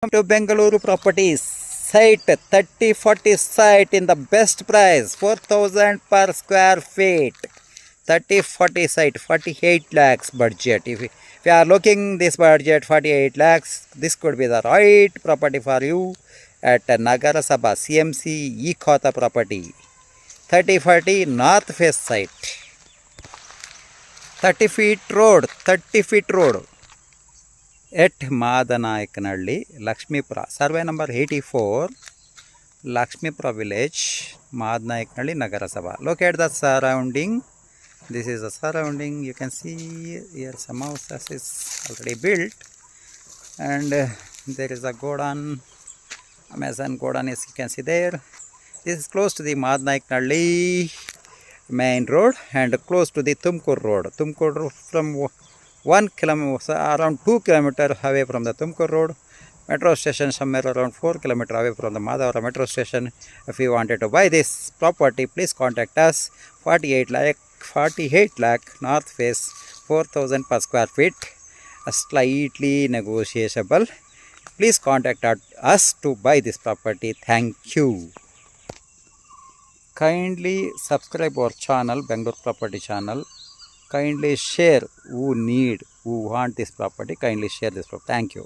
To Bengaluru properties site 3040 site in the best price 4000 per square feet. 3040 site 48 lakhs budget. If you are looking this budget 48 lakhs, this could be the right property for you at Nagara Sabha CMC Ekhota property. 3040 north face site. 30 feet road at Madanayakanalli, Lakshmipura, survey number 84, Lakshmipura village, Madanayakanalli, Nagara Sabha. Look at the surrounding. This is the surrounding. You can see here some houses is already built, and there is a Godan, Amazon Godan is you can see there. This is close to the Madanayakanalli main road and close to the Tumkur road. Tumkur road from 1 kilometer, around 2 kilometers away from the Tumkur road. Metro station somewhere around 4 kilometers away from the Madhavara metro station. If you wanted to buy this property, please contact us. 48 lakh north face, 4000 per square feet, slightly negotiable. Please contact us to buy this property. Thank you. Kindly subscribe our channel, Bangalore Property Channel. Kindly share who want this property. Kindly share this property. Thank you.